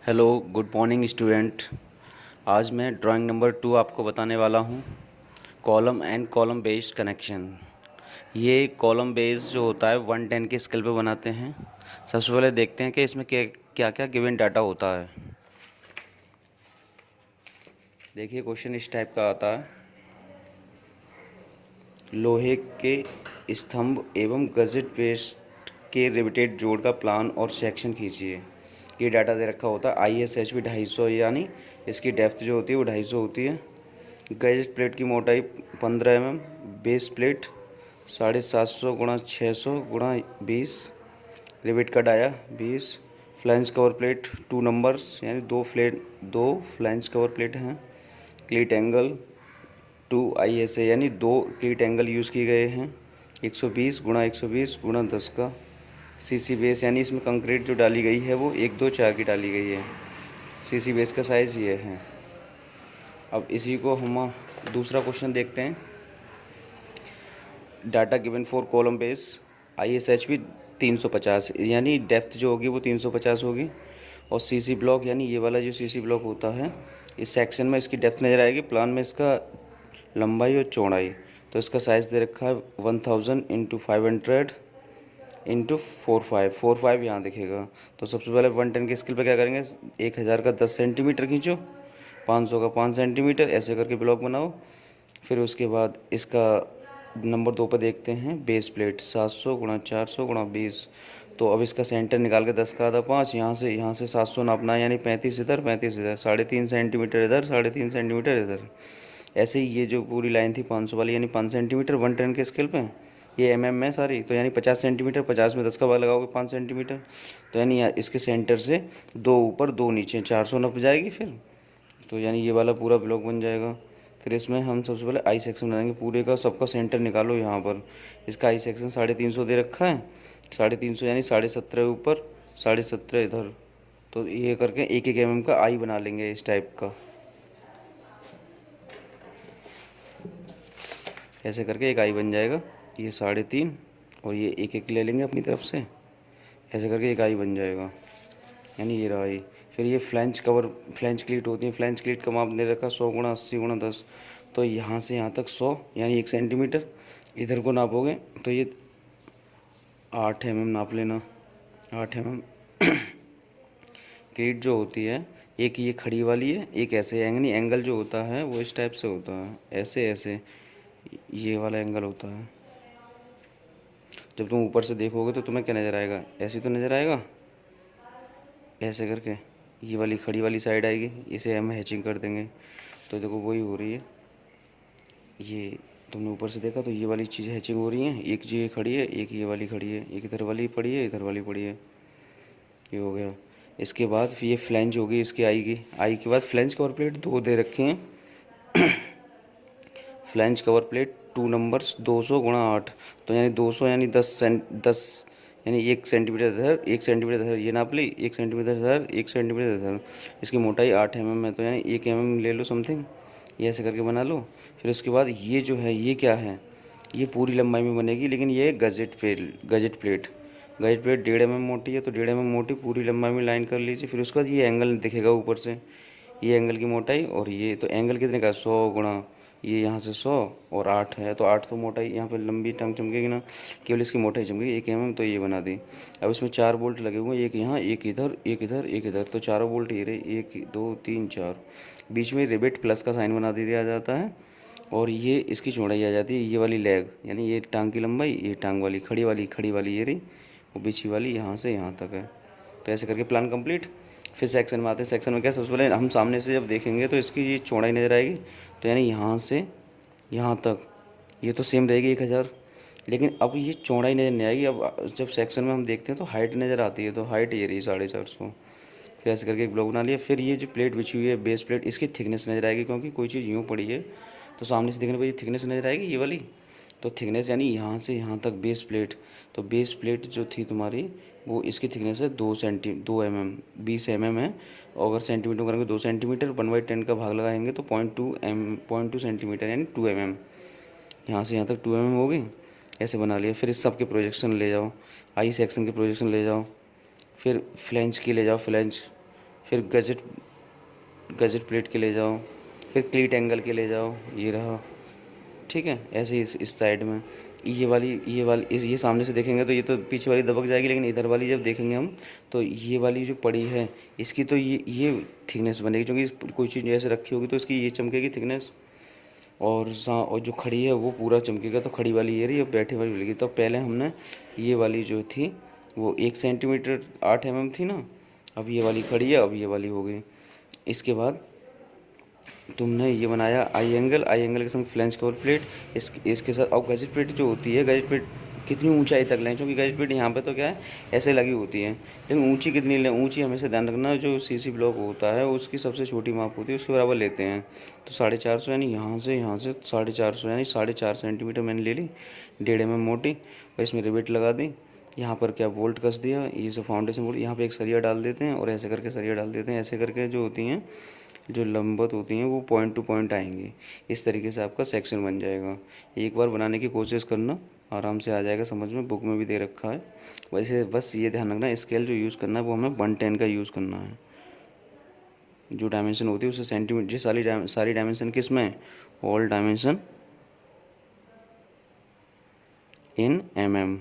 Hello, good morning student. आज मैं drawing number 2 आपको बताने वाला हूँ। Column and column based connection. ये कॉलम बेस्ड जो होता है 110 के स्केल पे बनाते हैं। सबसे पहले देखते हैं कि इसमें क्या क्या गिवन डाटा होता है। देखिए, क्वेश्चन इस टाइप का आता है। लोहे के स्तंभ एवं गजेट पेस्ट के रिवेटेड जोड़ का प्लान और सेक्शन खींचिए। ये डाटा दे रखा होता है। ISHB 250, यानी इसकी डेप्थ जो होती है वो 250 होती है। गजेट प्लेट की मोटाई 15 mm, बेस प्लेट 750 गुणा 600 गुणा 20, रिवेट का dia 20, flange cover plate 2 numbers यानी दो फ्लैंज कवर प्लेट हैं। क्लीट एंगल 2 ISA यानी 2 क्लीट एंगल यूज़ किए गए हैं। 120 गुणा 120 गुणा 10 का। CC बेस यानी इसमें कंक्रीट जो डाली गई है वो 1 2 4 की डाली गई है। CC बेस का साइज़ ये है। अब इसी को हम दूसरा क्वेश्चन देखते हैं। Data given for column base ISHB 350 यानी डेप्थ जो होगी वो 350 होगी। और CC ब्लॉक यानी ये वाला जो CC ब्लॉक होता है, इस सेक्शन में इसकी डेप्थ नज़र आएगी, प्लान में इसका लंबाई और चौड़ाई। तो इसका साइज़ दे रखा है 1000 × 500 × 45 यहाँ दिखेगा। तो सबसे पहले 110 के स्केल पे क्या करेंगे, 1000 का 10 सेंटीमीटर खींचो, 500 का 5 सेंटीमीटर, ऐसे करके ब्लॉक बनाओ। फिर उसके बाद इसका नंबर 2 पर देखते हैं, बेस प्लेट 700 गुणा 400 गुणा 20। तो अब इसका सेंटर निकाल के 10 का आधा 5, यहाँ से 700 नापना है, यानी 35 इधर 35 इधर, 3.5 सेंटीमीटर इधर, 3.5 सेंटीमीटर इधर। ऐसे ही ये जो पूरी लाइन थी 500 वाली, यानी 5 सेंटीमीटर 110 के स्केल पे। ये mm है सारी, तो यानी 50 सेंटीमीटर, 50 में 10 का भाग लगाओगे 5 सेंटीमीटर। तो यानी इसके सेंटर से 2 ऊपर 2 नीचे 400 नप जाएगी फिर। तो यानी ये वाला पूरा ब्लॉक बन जाएगा। फिर इसमें हम सबसे पहले आई सेक्शन बनाएंगे। पूरे का सबका सेंटर निकालो यहाँ पर। इसका आई सेक्शन 350 दे रखा है। 350 यानी 17.5 ऊपर 17.5 इधर। तो ये करके एक एक mm का आई बना लेंगे इस टाइप का। ऐसे करके एक आई बन जाएगा। ये 3.5 और ये एक एक ले लेंगे अपनी तरफ से, ऐसे करके एक आई बन जाएगा, यानी ये रहा आई। फिर ये फ्लैंज क्लीट होती है। फ्लैंज क्लीट का माप दे रखा 100 गुणा 80 गुणा 10। तो यहाँ से यहाँ तक 100 यानी 1 सेंटीमीटर। इधर को नापोगे तो ये 8 mm नाप लेना, 8 mm। क्लीट जो होती है, एक ये खड़ी वाली है, एक ऐसे एंगल जो होता है वो इस टाइप से होता है, ऐसे ऐसे ये वाला एंगल होता है। जब तुम ऊपर से देखोगे तो तुम्हें क्या नज़र आएगा, ऐसे तो नज़र आएगा, ऐसे करके ये वाली खड़ी वाली साइड आएगी, इसे हम हैचिंग कर देंगे। तो देखो वही हो रही है। ये तुमने ऊपर से देखा तो ये वाली चीज़ हैचिंग हो रही है। एक ये खड़ी है, एक ये वाली खड़ी है, एक इधर वाली पड़ी है, इधर वाली पड़ी है। ये हो गया। इसके बाद फिर ये फ्लैंज होगी इसकी आई के बाद फ्लैंज कवर प्लेट 2 दे रखे हैं। फ्लैंज कवर प्लेट 2 नंबर्स 200 गुणा 8। तो यानी 200 यानी 10 यानी 1 सेंटीमीटर इधर 1 सेंटीमीटर इधर, ये नाप ली, 1 सेंटीमीटर इधर 1 सेंटीमीटर इधर। इसकी मोटाई 8 mm है, तो यानी 1 mm ले लो समथिंग, ये ऐसे करके बना लो। फिर उसके बाद ये जो है ये क्या है, ये पूरी लंबाई में बनेगी, लेकिन ये गजेट प्लेट 1.5 mm मोटी है, तो 1.5 mm मोटी पूरी लंबाई में लाइन कर लीजिए। फिर उसके बाद ये एंगल दिखेगा ऊपर से, ये एंगल की मोटाई, और ये तो एंगल कितने का 100 गुणा ये यहाँ से 100 और 8 है, तो 8 तो मोटाई यहाँ पे लंबी टंग चमकेगी ना, केवल इसकी मोटाई चमकेगी 1 mm। तो ये बना दी। अब इसमें 4 बोल्ट लगे हुए हैं, एक यहाँ एक इधर एक इधर एक इधर, तो चारों बोल्ट ये रहे, 1 2 3 4। बीच में रिवेट प्लस का साइन बना दिया जाता है, और ये इसकी चौड़ाई आ जाती है, ये वाली लेग यानी ये टांग की लंबाई, ये टांग वाली खड़ी वाली ये रही, और बीची वाली यहाँ से यहाँ तक है। तो ऐसे करके प्लान कंप्लीट। फिर सेक्शन में आते हैं। सेक्शन में क्या, सबसे पहले हम सामने से जब देखेंगे तो इसकी ये चौड़ाई नज़र आएगी, तो यानी यहाँ से यहाँ तक ये तो सेम रहेगी 1000, लेकिन अब ये चौड़ाई नज़र नहीं आएगी। अब जब सेक्शन में हम देखते हैं तो हाइट नज़र आती है, तो हाइट ये रही 450। फिर ऐसे करके एक ब्लॉक बना लिया। फिर ये जो प्लेट बिछी हुई है बेस प्लेट, इसकी थिकनेस नज़र आएगी, क्योंकि कोई चीज़ यूँ पड़ी है तो सामने से देखने पर ये थिकनेस नज़र आएगी ये वाली। तो थिकनेस यानी यहाँ से यहाँ तक बेस प्लेट, तो बेस प्लेट जो थी तुम्हारी वो इसकी थिकनेस है 2 mm 20 mm है। और अगर सेंटीमीटर करेंगे 2 सेंटीमीटर, 1/10 का भाग लगाएंगे तो 0.2 सेंटीमीटर यानी 2 mm। यहाँ से यहाँ तक 2 mm हो गई। ऐसे बना लिया। फिर इस सब के प्रोजेक्शन ले जाओ, आई सेक्शन के प्रोजेक्शन ले जाओ। फिर फ्लैंज की ले जाओ, फिर गजेट गजेट प्लेट के ले जाओ, फिर क्लीट एंगल के ले जाओ, ये रहा। ठीक है, ऐसे ही इस साइड में ये वाली ये सामने से देखेंगे तो ये तो पीछे वाली दबक जाएगी, लेकिन इधर वाली जब देखेंगे हम तो ये वाली जो पड़ी है इसकी तो ये थिकनेस बनेगी, क्योंकि कोई चीज़ ऐसे रखी होगी तो इसकी ये चमकेगी थिकनेस। और जो खड़ी है वो पूरा चमकेगा, तो खड़ी वाली ये रही, अब बैठे वाली मिलेगी। तो पहले हमने ये वाली जो थी वो 1 सेंटीमीटर 8 mm थी ना, अब ये वाली खड़ी है, अब ये वाली हो गई। इसके बाद तुमने ये बनाया आई एंगल के संग फ्लेंज कवर प्लेट, इसके साथ। और गजेट प्लेट जो होती है, गजेट प्लेट कितनी ऊंचाई तक लें, क्योंकि गजेट प्लेट यहाँ पे तो क्या है ऐसे लगी होती है, लेकिन ऊंची कितनी लें, ऊंची हमेशा ध्यान रखना, जो सीसी ब्लॉक होता है उसकी सबसे छोटी माप होती है उसके बराबर लेते हैं। तो 450 यानी यहाँ से 450 यानी 4.5 सेंटीमीटर मैंने ले ली, 1.5 mm मोटी, और इसमें रिवेट लगा दी। यहाँ पर क्या बोल्ट कस दिया, ये जो फाउंडेशन बोल्ट, यहाँ पे एक सरिया डाल देते हैं और ऐसे करके सरिया डाल देते हैं, ऐसे करके जो होती हैं जो लंबवत होती हैं वो पॉइंट टू पॉइंट आएंगी। इस तरीके से आपका सेक्शन बन जाएगा। एक बार बनाने की कोशिश करना, आराम से आ जाएगा समझ में, बुक में भी दे रखा है। वैसे बस ये ध्यान रखना, स्केल जो यूज़ करना है वो हमें 110 का यूज़ करना है। जो डायमेंशन होती है उसे सेंटीमीटर, जी सारी डायमेंशन किस में, ऑल डायमेंशन इन mm।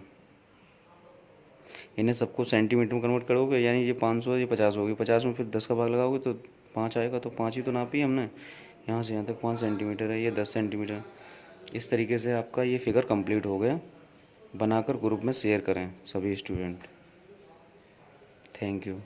इन्हें सबको सेंटीमीटर में कन्वर्ट करोगे, यानी ये 500 ये 50 होगी, 50 में फिर 10 का भाग लगाओगे तो 5 आएगा, तो 5 ही तो नापी हमने। यहाँ से यहाँ तक 5 सेंटीमीटर है, ये 10 सेंटीमीटर। इस तरीके से आपका ये फिगर कंप्लीट हो गया। बनाकर ग्रुप में शेयर करें सभी स्टूडेंट। Thank you.